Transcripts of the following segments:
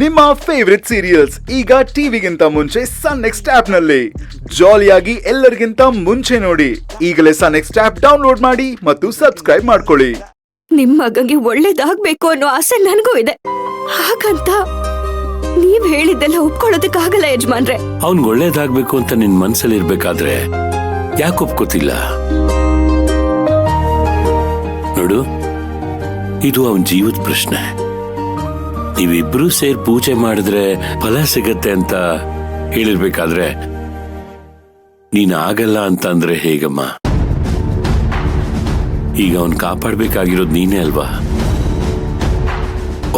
ನಿಮ್ಮ favourite serials ಈಗ ಟಿವಿಗಿಂತ ಮುಂಚೆ ಸನ್ ನೆಕ್ಸ್ಟ್ ಆಪ್ ನಲ್ಲಿ ಜಾಲಿಯಾಗಿ ಎಲ್ಲರಿಗಿಂತ ಮುಂಚೆ ನೋಡಿ. ಈಗಲೇ ಸನ್ ನೆಕ್ಸ್ಟ್ ಆಪ್ ಡೌನ್ಲೋಡ್ ಮಾಡಿ ಮತ್ತು ಸಬ್ಸ್ಕ್ರೈಬ್ ಮಾಡ್ಕೊಳ್ಳಿ. ನಿಮ್ ಮಗಂಗೆ ಒಳ್ಳೇದಾಗ್ಬೇಕು ಅನ್ನೋ ಆಸೆ ನನಗೂ ಇದೆ. ಹಾಗಂತ ನೀವ್ ಹೇಳಿದ್ದೆಲ್ಲ ಒಪ್ಕೊಳ್ಳೋದಕ್ಕಾಗಲ್ಲ ಯಜಮಾನ್ರೆ. ಅವ್ನ್ ಒಳ್ಳೇದಾಗ್ಬೇಕು ಅಂತ ನಿನ್ ಮನ್ಸಲ್ಲಿ ಇರ್ಬೇಕಾದ್ರೆ ಯಾಕೆ ಒಪ್ಕೋತಿಲ್ಲ? ನೋಡು, ಇದು ಅವನ್ ಜೀವದ ಪ್ರಶ್ನೆ. ನೀವಿಬ್ರು ಸೇರ್ ಪೂಜೆ ಮಾಡಿದ್ರೆ ಫಲ ಸಿಗತ್ತೆ ಅಂತ ಹೇಳಿರ್ಬೇಕಾದ್ರೆ ನೀನ್ ಆಗಲ್ಲ ಅಂತ ಅಂದ್ರೆ ಹೇಗಮ್ಮ? ಈಗ ಅವನ್ ಕಾಪಾಡ್ಬೇಕಾಗಿರೋದು ನೀನೇ ಅಲ್ವಾ?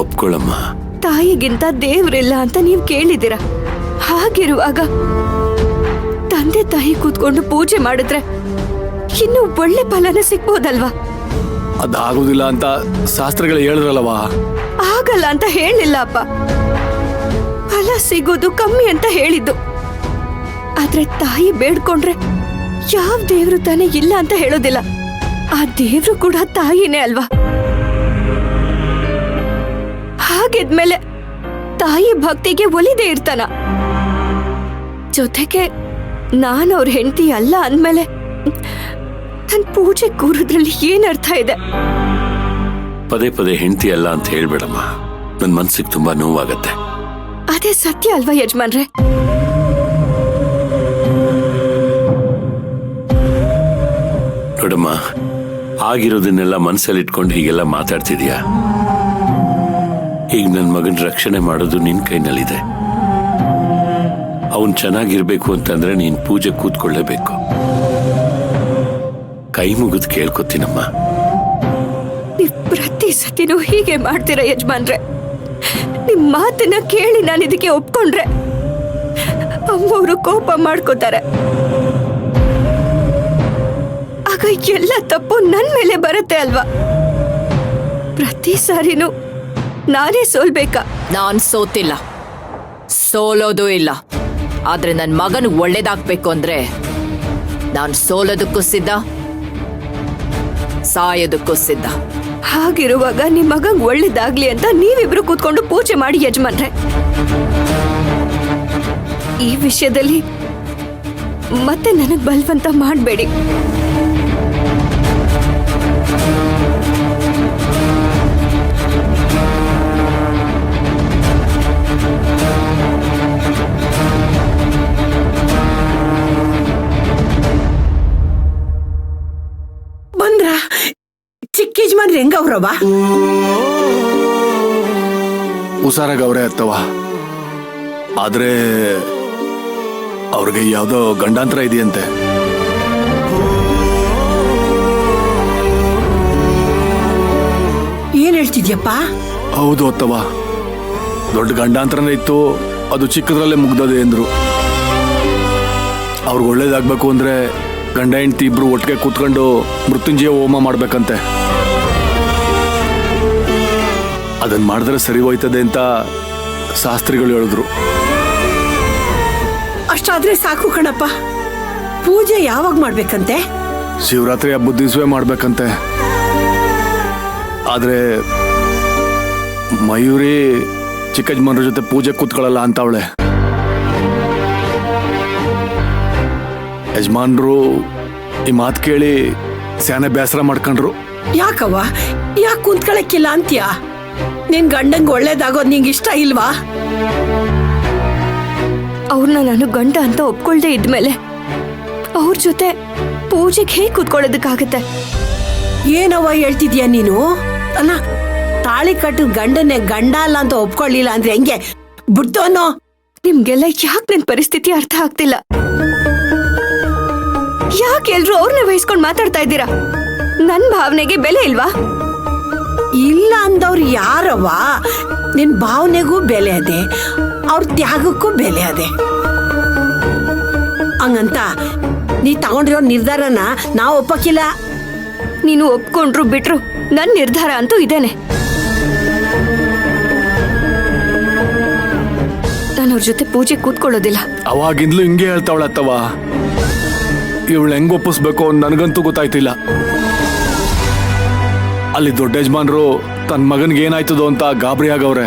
ಒಪ್ಕೊಳ್ಳಮ್ಮ. ತಾಯಿಗಿಂತ ದೇವ್ರಿಲ್ಲ ಅಂತ ನೀವ್ ಕೇಳಿದಿರ. ಹಾಗಿರುವಾಗ ತಂದೆ ತಾಯಿ ಕೂತ್ಕೊಂಡು ಪೂಜೆ ಮಾಡಿದ್ರೆ ಇನ್ನು ಒಳ್ಳೆ ಫಲನ ಸಿಗ್ಬೋದಲ್ವಾ? ಅದಾಗೋದಿಲ್ಲ ಅಂತ ಶಾಸ್ತ್ರಗಳು ಹೇಳಿದ್ರಲ್ವಾ? ಆಗಲ್ಲ ಅಂತ ಹೇಳಿಲ್ಲ ಅಪ್ಪ. ಫಲ ಸಿಗೋದು ಕಮ್ಮಿ ಅಂತ ಹೇಳಿದ್ದು. ಆದ್ರೆ ತಾಯಿ ಬೇಡ್ಕೊಂಡ್ರೆ ಯಾವ ದೇವ್ರು ತಾನೇ ಇಲ್ಲ ಅಂತ ಹೇಳೋದಿಲ್ಲ. ಆ ದೇವ್ರು ಕೂಡ ತಾಯಿನೇ ಅಲ್ವಾ? ಹಾಗಿದ್ಮೇಲೆ ತಾಯಿ ಭಕ್ತಿಗೆ ಒಲಿದೇ ಇರ್ತಾನ. ಜೊತೆಗೆ ನಾನು ಅವ್ರ ಹೆಂಡತಿ ಅಲ್ಲ ಅಂದ್ಮೇಲೆ ನನ್ ಪೂಜೆ ಕೂರೋದ್ರಲ್ಲಿ ಏನ್ ಅರ್ಥ ಇದೆ? ಪದೇ ಪದೇ ಹೆಂಡತಿ ಅಲ್ಲ ಅಂತ ಹೇಳ್ಬೇಡಮ್ಮ. ನನ್ ಮನ್ಸಿಗೆ ತುಂಬಾ ನೋವಾಗತ್ತೆ. ಅದೇ ಸತ್ಯ ಅಲ್ವಾ ಯಜಮಾನ್ರೆ? ನೋಡಮ್ಮ, ಆಗಿರೋದನ್ನೆಲ್ಲ ಮನ್ಸಲ್ಲಿ ಇಟ್ಕೊಂಡು ಹೀಗೆಲ್ಲ ಮಾತಾಡ್ತಿದ್ಯಾ? ಈಗ ನನ್ ಮಗನ ರಕ್ಷಣೆ ಮಾಡೋದು ನಿನ್ ಕೈನಲ್ಲಿದೆ. ಅವನ್ ಚೆನ್ನಾಗಿರ್ಬೇಕು ಅಂತಂದ್ರೆ ನೀನ್ ಪೂಜೆ ಕೂತ್ಕೊಳ್ಳೇಬೇಕು. ಕೈ ಮುಗಿದು ಕೇಳ್ಕೊತೀನಮ್ಮ. ನೀವ್ ಪ್ರತಿ ಸತಿನೂ ಹೀಗೆ ಮಾಡ್ತೀರ ಯಜಮಾನ್ರೆ. ನಿಮ್ ಮಾತನ್ನ ಕೇಳಿ ನಾನು ಇದಕ್ಕೆ ಒಪ್ಕೊಂಡ್ರೆ ಅಮ್ಮವರು ಕೋಪ ಮಾಡ್ಕೋತಾರೆ. ಆಗ ಎಲ್ಲ ತಪ್ಪು ನನ್ ಮೇಲೆ ಬರುತ್ತೆ ಅಲ್ವಾ? ಪ್ರತಿ ಸಾರಿನೂ ನಾನೇ ಸೋಲ್ಬೇಕಾ? ನಾನ್ ಸೋತಿಲ್ಲ, ಸೋಲೋದು ಇಲ್ಲ. ಆದ್ರೆ ನನ್ ಮಗನ್ ಒಳ್ಳೇದಾಗ್ಬೇಕು ಅಂದ್ರೆ ನಾನ್ ಸೋಲೋದಕ್ಕೂ ಸಿದ್ಧ, ಸಾಯೋದಕ್ಕೂ ಸಿದ್ಧ. ಹಾಗಿರುವಾಗ ನಿಮ್ ಮಗಂಗ್ ಒಳ್ಳೇದಾಗ್ಲಿ ಅಂತ ನೀವಿಬ್ರು ಕೂತ್ಕೊಂಡು ಪೂಜೆ ಮಾಡಿ ಯಜಮಾನ್ರೆ. ಈ ವಿಷಯದಲ್ಲಿ ಮತ್ತೆ ನನಗ್ ಬಲವಂತ ಮಾಡ್ಬೇಡಿ. ಚಿಕ್ಕ ಯಜಮಾನ್ರಿ ಹೆಂಗವ್ರವ? ಹುಷಾರಾಗವ್ರೆ ಅತ್ತವ. ಆದ್ರೆ ಅವ್ರಿಗೆ ಯಾವ್ದೋ ಗಂಡಾಂತರ ಇದೆಯಂತೆ. ಏನ್ ಹೇಳ್ತಿದ್ಯಪ್ಪ? ಹೌದು ಅತ್ತವ, ದೊಡ್ಡ ಗಂಡಾಂತರನೇ ಇತ್ತು. ಅದು ಚಿಕ್ಕದ್ರಲ್ಲೇ ಮುಗ್ದದೆ ಎಂದ್ರು. ಅವ್ರಿಗೆ ಒಳ್ಳೇದಾಗ್ಬೇಕು ಅಂದ್ರೆ ಗಂಡ ಹೆಂಡತಿ ಇಬ್ರು ಒಟ್ಟಿಗೆ ಕೂತ್ಕೊಂಡು ಮೃತ್ಯುಂಜಯ ಹೋಮ ಮಾಡ್ಬೇಕಂತೆ. ಅದನ್ನ ಮಾಡಿದ್ರೆ ಸರಿ ಹೋಯ್ತದೆ ಅಂತ ಶಾಸ್ತ್ರಿಗಳು ಹೇಳಿದ್ರು. ಅಷ್ಟಾದ್ರೆ ಸಾಕು ಕಣಪ್ಪ. ಪೂಜೆ ಯಾವಾಗ ಮಾಡ್ಬೇಕಂತೆ? ಶಿವರಾತ್ರಿ ಹಬ್ಬದ ದಿವಸವೇ ಮಾಡ್ಬೇಕಂತೆ. ಆದ್ರೆ ಮಯೂರಿ ಚಿಕ್ಕ ಯಜಮಾನ್ರ ಜೊತೆ ಪೂಜೆ ಕೂತ್ಕೊಳ್ಳಲ್ಲ ಅಂತ ಅವಳೆ. ಯಜಮಾನ್ರು ಈ ಮಾತು ಕೇಳಿ ಸ್ಯಾನೆ ಬೇಸರ ಮಾಡ್ಕೊಂಡ್ರು. ಯಾಕವ್ವ, ಯಾಕೆ ಕುಂತ್ಕೊಳಕ್ಕಿಲ್ಲ ಅಂತ್ಯಾ? ನಿನ್ ಗಂಡಂಗ್ ಒಳ್ಳೇದಾಗೋದ್ ನಿಂಗೆ ಇಷ್ಟ ಇಲ್ವಾ? ಅವ್ರನ್ನ ನಾನು ಗಂಡ ಅಂತ ಒಪ್ಕೊಳ್ದೆ ಇದ್ಮೇಲೆ ಅವ್ರ ಜೊತೆ ಪೂಜೆಗೆ ಹೇಗೆ ಕೂತ್ಕೊಳ್ಳೋದಕ್ಕಾಗತ್ತೆ? ಏನವ್ವ ಹೇಳ್ತಿದ್ಯಾ ನೀನು? ಅಲ್ಲ, ತಾಳಿ ಕಟ್ಟು ಗಂಡನ್ನೇ ಗಂಡ ಅಲ್ಲ ಅಂತ ಒಪ್ಕೊಳ್ಳಿಲ್ಲ ಅಂದ್ರೆ ಹೆಂಗೆ ಬಿಡ್ತೋನೋ? ನಿಮ್ಗೆಲ್ಲ ಯಾಕೆ ನನ್ ಪರಿಸ್ಥಿತಿ ಅರ್ಥ ಆಗ್ತಿಲ್ಲ? ಯಾಕೆ ಎಲ್ರು ಅವ್ರನ್ನ ವಹಿಸ್ಕೊಂಡ್ ಮಾತಾಡ್ತಾ ಇದ್ದೀರಾ? ನನ್ ಭಾವನೆಗೆ ಬೆಲೆ ಇಲ್ವಾ? ಇಲ್ಲ ಅಂದವ್ರು ಯಾರವ್ವ? ನಿನ್ ಭಾವನೆಗೂ ಬೆಲೆ ಅದೆ, ಅವ್ರ ತ್ಯಾಗಕ್ಕೂ ಬೆಲೆ ಅದೆ. ಹಂಗಂತ ನೀ ತಗೊಂಡಿರೋ ನಿರ್ಧಾರನ ನಾವು ಒಪ್ಪಕ್ಕಿಲ್ಲ. ನೀನು ಒಪ್ಕೊಂಡ್ರು ಬಿಟ್ರು ನನ್ ನಿರ್ಧಾರ ಅಂತೂ ಇದೇನೆ. ನಾನು ಅವ್ರ ಜೊತೆ ಪೂಜೆ ಕೂತ್ಕೊಳ್ಳೋದಿಲ್ಲ. ಅವಾಗಿಂದ್ಲು ಹಿಂಗೆ ಹೇಳ್ತಾವಳತ್ತವ. ಇವಳು ಹೆಂಗ್ ಒಪ್ಪಿಸ್ಬೇಕು ನನಗಂತೂ ಗೊತ್ತಾಯ್ತಿಲ್ಲ. ಅಲ್ಲಿ ದೊಡ್ಡ ಯಜಮಾನ್ರು ತನ್ನ ಮಗನ್ಗೆ ಏನಾಯ್ತದೋ ಅಂತ ಗಾಬರಿ ಆಗವ್ರೆ.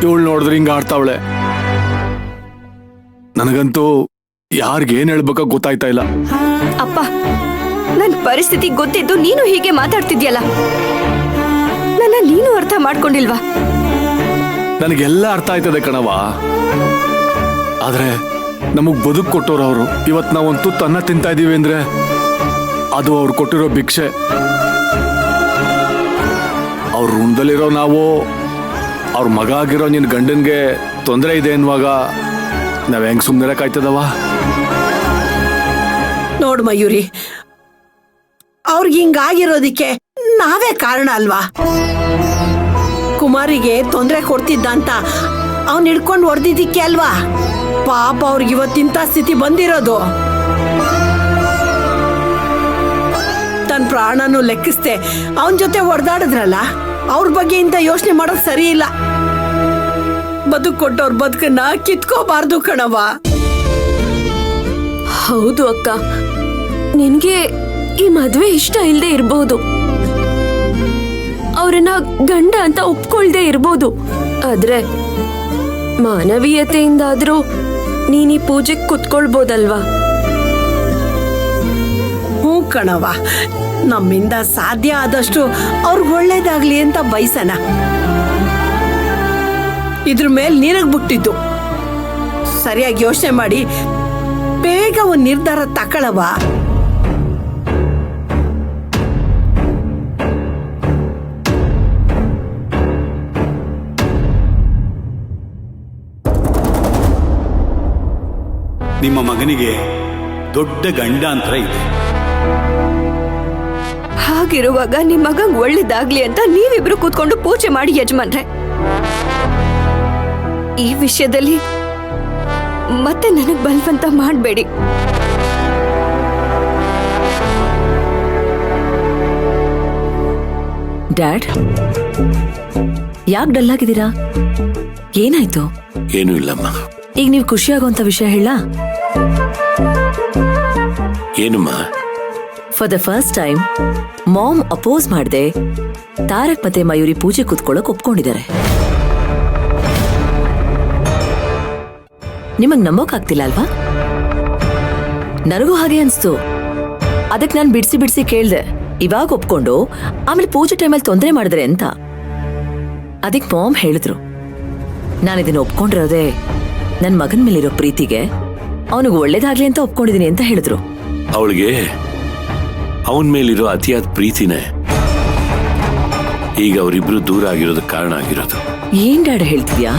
ಇವಳು ನೋಡಿದ್ರೆ ಹಿಂಗ ಆಡ್ತಾವಳೆ. ನನಗಂತೂ ಯಾರಿಗೇನ್ ಹೇಳ್ಬೇಕ ಗೊತ್ತಾಯ್ತಾ ಇಲ್ಲ. ಅಪ್ಪ, ನನ್ ಪರಿಸ್ಥಿತಿ ಗೊತ್ತಿದ್ದು ನೀನು ಹೀಗೆ ಮಾತಾಡ್ತಿದ್ಯಲ್ಲ, ನನ್ನ ನೀನು ಅರ್ಥ ಮಾಡ್ಕೊಂಡಿಲ್ವಾ? ನನಗೆಲ್ಲ ಅರ್ಥ ಆಯ್ತದೆ ಕಣವ. ಆದ್ರೆ ನಮಗ್ ಬದುಕು ಕೊಟ್ಟೋರು ಅವರು. ಇವತ್ ನಾವೊಂದು ತುತ್ತು ಅನ್ನ ತಿಂತಾ ಇದೀವಿ ಅಂದ್ರೆ ಅದು ಅವ್ರು ಕೊಟ್ಟಿರೋ ಭಿಕ್ಷೆ. ಅವ್ರ ಋಣದಲ್ಲಿರೋ ನಾವು ಅವ್ರ ಮಗ ಆಗಿರೋ ನಿನ್ ಗಂಡನ್ಗೆ ತೊಂದರೆ ಇದೆ ಅನ್ನುವಾಗ ನಾವ್ ಹೆಂಗ್ ಸುಮ್ನಿರಕ್ಕಾಯ್ತದವ? ನೋಡು ಮಯೂರಿ, ಅವ್ರಿಗೆ ಹಿಂಗಾಗಿರೋದಿಕ್ಕೆ ನಾವೇ ಕಾರಣ ಅಲ್ವಾ? ಕುಮಾರಿಗೆ ತೊಂದರೆ ಕೊಡ್ತಿದ್ದ ಅಂತ ಅವನ್ ಹಿಡ್ಕೊಂಡು ಹೊಡೆದಿದ್ದಕ್ಕೆ ಅಲ್ವಾ ಪಾಪ ಅವ್ರಿಗೆ ಇವತ್ತಿಂತ ಸ್ಥಿತಿ ಬಂದಿರೋದು. ತನ್ನ ಪ್ರಾಣನೂ ಲೆಕ್ಕಿಸ್ದೆ ಅವನ ಜೊತೆ ಹೊಡೆದಾಡಿದ್ರಲ್ಲ, ಅವ್ರ ಬಗ್ಗೆ ಇಂತ ಯೋಚನೆ ಮಾಡೋದು ಸರಿ ಇಲ್ಲ. ಬದುಕು ಕೊಟ್ಟವ್ರ ಬದುಕನ್ನ ಕಿತ್ಕೋಬಾರ್ದು ಕಣವ. ಹೌದು ಅಕ್ಕ, ನಿನ್ಗೆ ಈ ಮದ್ವೆ ಇಷ್ಟ ಇಲ್ಲದೆ ಇರ್ಬೋದು, ಅವ್ರನ್ನ ಗಂಡ ಅಂತ ಒಪ್ಕೊಳ್ದೆ ಇರ್ಬೋದು. ಆದ್ರೆ ಮಾನವೀಯತೆಯಿಂದಾದ್ರೂ ನೀನ್ ಈ ಪೂಜೆಗೆ ಕುತ್ಕೊಳ್ಬೋದಲ್ವಾ? ಹ್ಞೂ ಕಣವ, ನಮ್ಮಿಂದ ಸಾಧ್ಯ ಆದಷ್ಟು ಅವ್ರಿಗೆ ಒಳ್ಳೇದಾಗ್ಲಿ ಅಂತ ಬಯಸನ. ಇದ್ರ ಮೇಲೆ ನೀರಗ್ ಬಿಟ್ಟಿದ್ದು. ಸರಿಯಾಗಿ ಯೋಚನೆ ಮಾಡಿ ಬೇಗ ಒಂದು ನಿರ್ಧಾರ ತಗೊಳವ. ನಿಮ್ಮ ಮಗನಿಗೆ ದೊಡ್ಡ ಗಂಡಾಂತರ ಇದೆ. ಹಾಗಿರುವಾಗ ನಿಮ್ ಮಗಂಗ್ ಒಳ್ಳೇದಾಗ್ಲಿ ಅಂತ ನೀವಿಬ್ರು ಕೂತ್ಕೊಂಡು ಪೂಜೆ ಮಾಡಿ ಯಜಮಾನ್ರೆ. ಈ ವಿಷಯದಲ್ಲಿ ಮತ್ತೆ ನನಗ್ ಬಲವಂತ ಮಾಡ್ಬೇಡಿ. ಡ್ಯಾಡ್, ಯಾಕೆ ಡಲ್ ಆಗಿದ್ದೀರಾ? ಏನಾಯ್ತು? ಏನೂ ಇಲ್ಲಮ್ಮ. ಈಗ ನೀವು ಖುಷಿಯಾಗುವಂತ ವಿಷಯ ಹೇಳ. ಏನಮ್ಮ? For the first time mom oppose ಮಾಡದೆ ತಾರಕ್ ಮತ್ತೆ ಮಯೂರಿ ಪೂಜೆ ಕೂತ್ಕೊಳ್ಳೋಕ್ ಒಪ್ಕೊಂಡಿದ್ದಾರೆ. ನಿಮಗ್ ನಂಬೋಕ್ ಆಗ್ತಿಲ್ಲ ಅಲ್ವಾ? ನನಗೂ ಹಾಗೆ ಅನ್ಸ್ತು. ಅದಕ್ಕೆ ನಾನು ಬಿಡಿಸಿ ಕೇಳ್ದೆ, ಇವಾಗ ಒಪ್ಕೊಂಡು ಆಮೇಲೆ ಪೂಜೆ ಟೈಮಲ್ಲಿ ತೊಂದರೆ ಮಾಡಿದ್ರೆ ಅಂತ. ಅದಕ್ಕೆ ಮಾಮ್ ಹೇಳಿದ್ರು, ನಾನಿದನ್ನ ಒಪ್ಕೊಂಡಿರೋದೆ ನನ್ನ ಮಗನ ಮೇಲಿರೋ ಪ್ರೀತಿಗೆ, ಅವನಿಗೆ ಒಳ್ಳೇದಾಗ್ಲಿ ಅಂತ ಒಪ್ಕೊಂಡಿದೀನಿ ಅಂತ ಹೇಳಿದ್ರು. ಅವಳಿಗೆ ಅವನ ಮೇಲಿರೋ ಅತಿಯಾದ ಪ್ರೀತಿನೇ ಈಗ ಅವರಿಬ್ರು ದೂರ ಆಗಿರೋದಕ್ಕೆ ಕಾರಣ ಆಗಿರೋದು. ಏನ್ ಡ್ಯಾಡ್ ಹೇಳ್ತಿದ್ಯಾ?